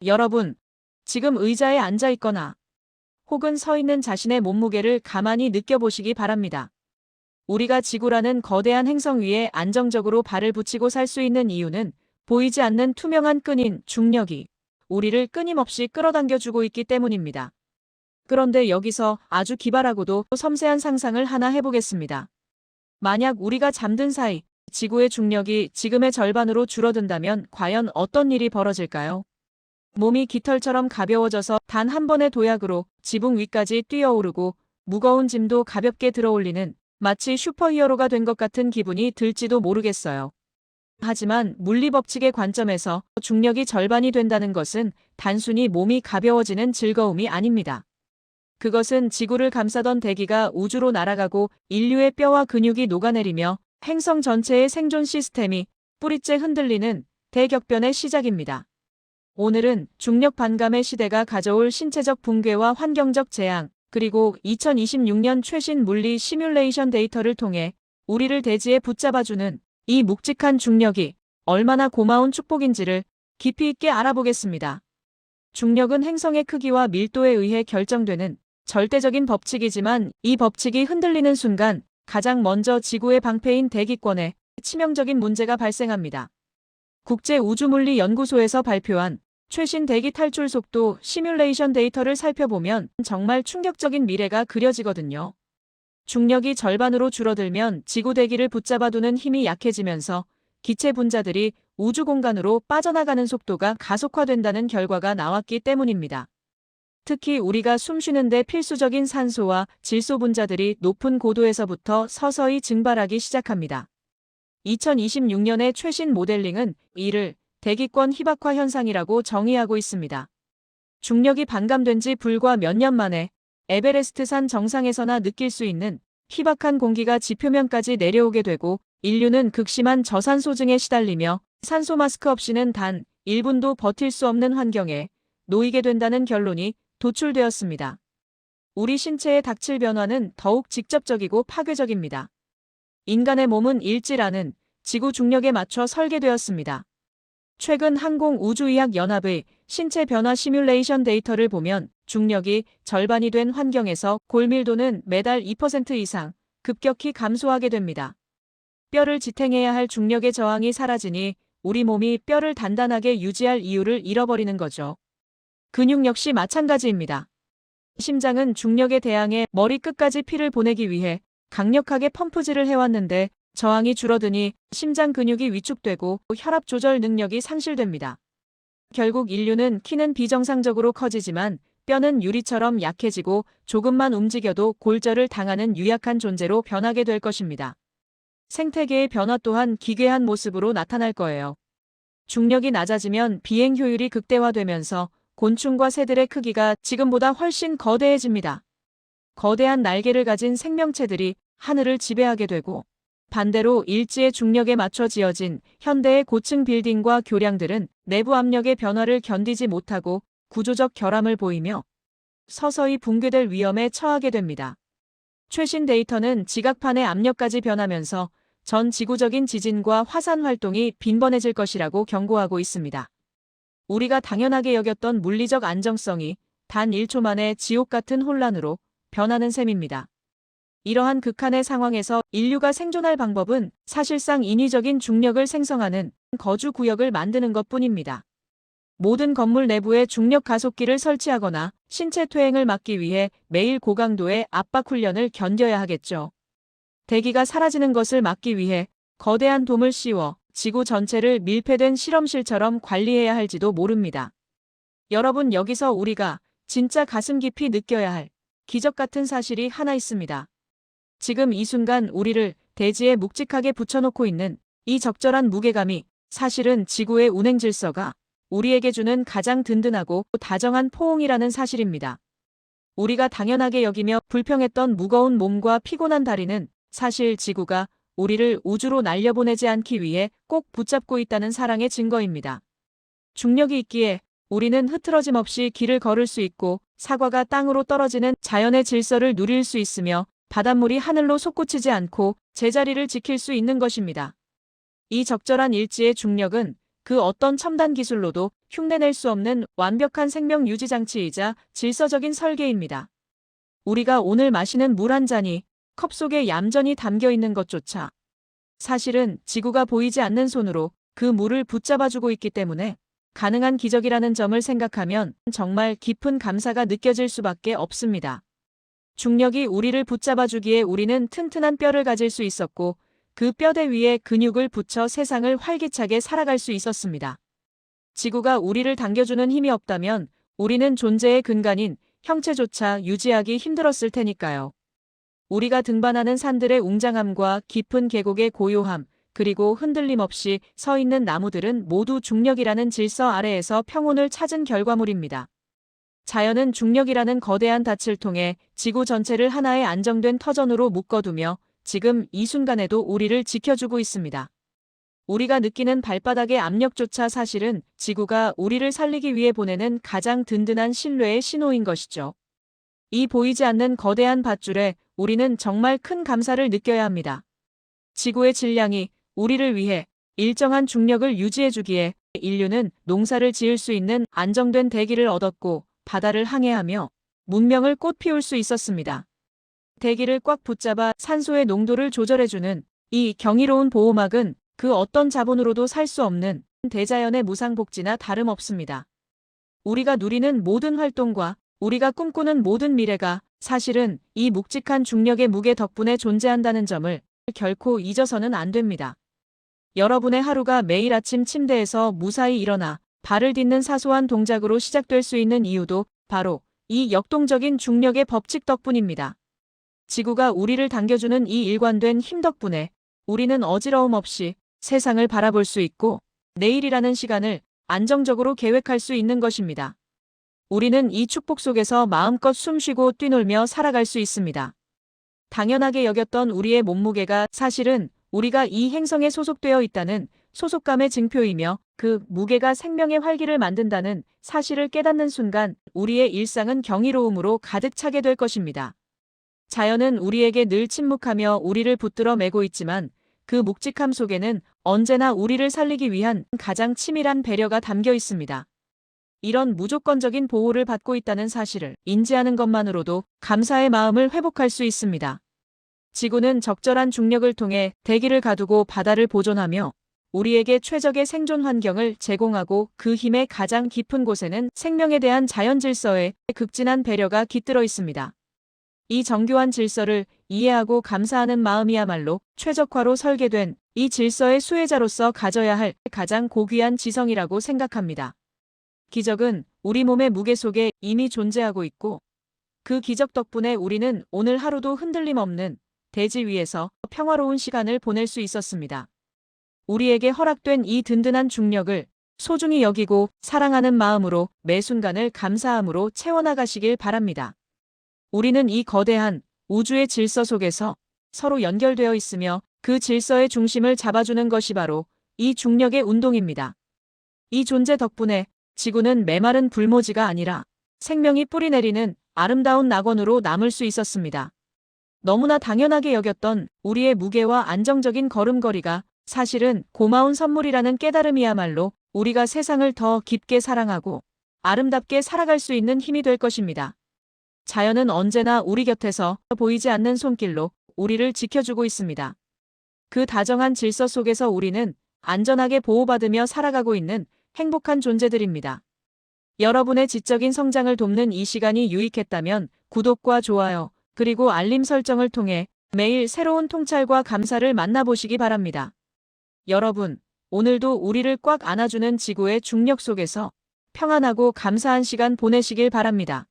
여러분, 지금 의자에 앉아 있거나 혹은 서 있는 자신의 몸무게를 가만히 느껴보시기 바랍니다. 우리가 지구라는 거대한 행성 위에 안정적으로 발을 붙이고 살 수 있는 이유는 보이지 않는 투명한 끈인 중력이 우리를 끊임없이 끌어당겨주고 있기 때문입니다. 그런데 여기서 아주 기발하고도 섬세한 상상을 하나 해보겠습니다. 만약 우리가 잠든 사이 지구의 중력이 지금의 절반으로 줄어든다면 과연 어떤 일이 벌어질까요? 몸이 깃털처럼 가벼워져서 단 한 번의 도약으로 지붕 위까지 뛰어오르고 무거운 짐도 가볍게 들어올리는 마치 슈퍼히어로가 된 것 같은 기분이 들지도 모르겠어요. 하지만 물리 법칙의 관점에서 중력이 절반이 된다는 것은 단순히 몸이 가벼워지는 즐거움이 아닙니다. 그것은 지구를 감싸던 대기가 우주로 날아가고 인류의 뼈와 근육이 녹아내리며 행성 전체의 생존 시스템이 뿌리째 흔들리는 대격변의 시작입니다. 오늘은 중력 반감의 시대가 가져올 신체적 붕괴와 환경적 재앙, 그리고 2026년 최신 물리 시뮬레이션 데이터를 통해 우리를 대지에 붙잡아주는 이 묵직한 중력이 얼마나 고마운 축복인지를 깊이 있게 알아보겠습니다. 중력은 행성의 크기와 밀도에 의해 결정되는 절대적인 법칙이지만 이 법칙이 흔들리는 순간 가장 먼저 지구의 방패인 대기권에 치명적인 문제가 발생합니다. 국제우주물리연구소에서 발표한 최신 대기 탈출 속도 시뮬레이션 데이터를 살펴보면 정말 충격적인 미래가 그려지거든요. 중력이 절반으로 줄어들면 지구 대기를 붙잡아두는 힘이 약해지면서 기체 분자들이 우주 공간으로 빠져나가는 속도가 가속화된다는 결과가 나왔기 때문입니다. 특히 우리가 숨쉬는데 필수적인 산소와 질소 분자들이 높은 고도에서부터 서서히 증발하기 시작합니다. 2026년의 최신 모델링은 이를 대기권 희박화 현상이라고 정의하고 있습니다. 중력이 반감된 지 불과 몇 년 만에 에베레스트산 정상에서나 느낄 수 있는 희박한 공기가 지표면까지 내려오게 되고 인류는 극심한 저산소증에 시달리며 산소 마스크 없이는 단 1분도 버틸 수 없는 환경에 놓이게 된다는 결론이 도출되었습니다. 우리 신체에 닥칠 변화는 더욱 직접적이고 파괴적입니다. 인간의 몸은 일지라는 지구 중력에 맞춰 설계되었습니다. 최근 항공우주의학연합의 신체 변화 시뮬레이션 데이터를 보면 중력이 절반이 된 환경에서 골밀도는 매달 2% 이상 급격히 감소하게 됩니다. 뼈를 지탱해야 할 중력의 저항이 사라지니 우리 몸이 뼈를 단단하게 유지할 이유를 잃어버리는 거죠. 근육 역시 마찬가지입니다. 심장은 중력에 대항해 머리 끝까지 피를 보내기 위해 강력하게 펌프질을 해왔는데 저항이 줄어드니 심장 근육이 위축되고 혈압 조절 능력이 상실됩니다. 결국 인류는 키는 비정상적으로 커지지만 뼈는 유리처럼 약해지고 조금만 움직여도 골절을 당하는 유약한 존재로 변하게 될 것입니다. 생태계의 변화 또한 기괴한 모습으로 나타날 거예요. 중력이 낮아지면 비행 효율이 극대화되면서 곤충과 새들의 크기가 지금보다 훨씬 거대해집니다. 거대한 날개를 가진 생명체들이 하늘을 지배하게 되고 반대로 일지의 중력에 맞춰 지어진 현대의 고층 빌딩과 교량들은 내부 압력의 변화를 견디지 못하고 구조적 결함을 보이며 서서히 붕괴될 위험에 처하게 됩니다. 최신 데이터는 지각판의 압력까지 변하면서 전 지구적인 지진과 화산 활동이 빈번해질 것이라고 경고하고 있습니다. 우리가 당연하게 여겼던 물리적 안정성이 단 1초 만에 지옥 같은 혼란으로 변하는 셈입니다. 이러한 극한의 상황에서 인류가 생존할 방법은 사실상 인위적인 중력을 생성하는 거주 구역을 만드는 것뿐입니다. 모든 건물 내부에 중력 가속기를 설치하거나 신체 퇴행을 막기 위해 매일 고강도의 압박 훈련을 견뎌야 하겠죠. 대기가 사라지는 것을 막기 위해 거대한 돔을 씌워 지구 전체를 밀폐된 실험실처럼 관리해야 할지도 모릅니다. 여러분, 여기서 우리가 진짜 가슴 깊이 느껴야 할 기적 같은 사실이 하나 있습니다. 지금 이 순간 우리를 대지에 묵직하게 붙여놓고 있는 이 적절한 무게감이 사실은 지구의 운행 질서가 우리에게 주는 가장 든든하고 다정한 포옹이라는 사실입니다. 우리가 당연하게 여기며 불평했던 무거운 몸과 피곤한 다리는 사실 지구가 우리를 우주로 날려보내지 않기 위해 꼭 붙잡고 있다는 사랑의 증거입니다. 중력이 있기에 우리는 흐트러짐 없이 길을 걸을 수 있고 사과가 땅으로 떨어지는 자연의 질서를 누릴 수 있으며 바닷물이 하늘로 솟구치지 않고 제자리를 지킬 수 있는 것입니다. 이 적절한 일지의 중력은 그 어떤 첨단 기술로도 흉내낼 수 없는 완벽한 생명 유지 장치이자 질서적인 설계입니다. 우리가 오늘 마시는 물 한 잔이 컵 속에 얌전히 담겨 있는 것조차 사실은 지구가 보이지 않는 손으로 그 물을 붙잡아주고 있기 때문에 가능한 기적이라는 점을 생각하면 정말 깊은 감사가 느껴질 수밖에 없습니다. 중력이 우리를 붙잡아주기에 우리는 튼튼한 뼈를 가질 수 있었고 그 뼈대 위에 근육을 붙여 세상을 활기차게 살아갈 수 있었습니다. 지구가 우리를 당겨주는 힘이 없다면 우리는 존재의 근간인 형체조차 유지하기 힘들었을 테니까요. 우리가 등반하는 산들의 웅장함과 깊은 계곡의 고요함, 그리고 흔들림 없이 서 있는 나무들은 모두 중력이라는 질서 아래에서 평온을 찾은 결과물입니다. 자연은 중력이라는 거대한 닻을 통해 지구 전체를 하나의 안정된 터전으로 묶어두며 지금 이 순간에도 우리를 지켜주고 있습니다. 우리가 느끼는 발바닥의 압력조차 사실은 지구가 우리를 살리기 위해 보내는 가장 든든한 신뢰의 신호인 것이죠. 이 보이지 않는 거대한 밧줄에 우리는 정말 큰 감사를 느껴야 합니다. 지구의 질량이 우리를 위해 일정한 중력을 유지해주기에 인류는 농사를 지을 수 있는 안정된 대기를 얻었고 바다를 항해하며 문명을 꽃피울 수 있었습니다. 대기를 꽉 붙잡아 산소의 농도를 조절해주는 이 경이로운 보호막은 그 어떤 자본으로도 살 수 없는 대자연의 무상복지나 다름없습니다. 우리가 누리는 모든 활동과 우리가 꿈꾸는 모든 미래가 사실은 이 묵직한 중력의 무게 덕분에 존재한다는 점을 결코 잊어서는 안 됩니다. 여러분의 하루가 매일 아침 침대에서 무사히 일어나 발을 딛는 사소한 동작으로 시작될 수 있는 이유도 바로 이 역동적인 중력의 법칙 덕분입니다. 지구가 우리를 당겨주는 이 일관된 힘 덕분에 우리는 어지러움 없이 세상을 바라볼 수 있고 내일이라는 시간을 안정적으로 계획할 수 있는 것입니다. 우리는 이 축복 속에서 마음껏 숨쉬고 뛰놀며 살아갈 수 있습니다. 당연하게 여겼던 우리의 몸무게가 사실은 우리가 이 행성에 소속되어 있다는 소속감의 증표이며 그 무게가 생명의 활기를 만든다는 사실을 깨닫는 순간 우리의 일상은 경이로움으로 가득 차게 될 것입니다. 자연은 우리에게 늘 침묵하며 우리를 붙들어 매고 있지만 그 묵직함 속에는 언제나 우리를 살리기 위한 가장 치밀한 배려가 담겨 있습니다. 이런 무조건적인 보호를 받고 있다는 사실을 인지하는 것만으로도 감사의 마음을 회복할 수 있습니다. 지구는 적절한 중력을 통해 대기를 가두고 바다를 보존하며 우리에게 최적의 생존 환경을 제공하고 그 힘의 가장 깊은 곳에는 생명에 대한 자연 질서의 극진한 배려가 깃들어 있습니다. 이 정교한 질서를 이해하고 감사하는 마음이야말로 최적화로 설계된 이 질서의 수혜자로서 가져야 할 가장 고귀한 지성이라고 생각합니다. 기적은 우리 몸의 무게 속에 이미 존재하고 있고 그 기적 덕분에 우리는 오늘 하루도 흔들림 없는 대지 위에서 평화로운 시간을 보낼 수 있었습니다. 우리에게 허락된 이 든든한 중력을 소중히 여기고 사랑하는 마음으로 매 순간을 감사함으로 채워나가시길 바랍니다. 우리는 이 거대한 우주의 질서 속에서 서로 연결되어 있으며 그 질서의 중심을 잡아주는 것이 바로 이 중력의 운동입니다. 이 존재 덕분에 지구는 메마른 불모지가 아니라 생명이 뿌리내리는 아름다운 낙원으로 남을 수 있었습니다. 너무나 당연하게 여겼던 우리의 무게와 안정적인 걸음걸이가 사실은 고마운 선물이라는 깨달음이야말로 우리가 세상을 더 깊게 사랑하고 아름답게 살아갈 수 있는 힘이 될 것입니다. 자연은 언제나 우리 곁에서 보이지 않는 손길로 우리를 지켜주고 있습니다. 그 다정한 질서 속에서 우리는 안전하게 보호받으며 살아가고 있는 행복한 존재들입니다. 여러분의 지적인 성장을 돕는 이 시간이 유익했다면 구독과 좋아요, 그리고 알림 설정을 통해 매일 새로운 통찰과 감사를 만나보시기 바랍니다. 여러분, 오늘도 우리를 꽉 안아주는 지구의 중력 속에서 평안하고 감사한 시간 보내시길 바랍니다.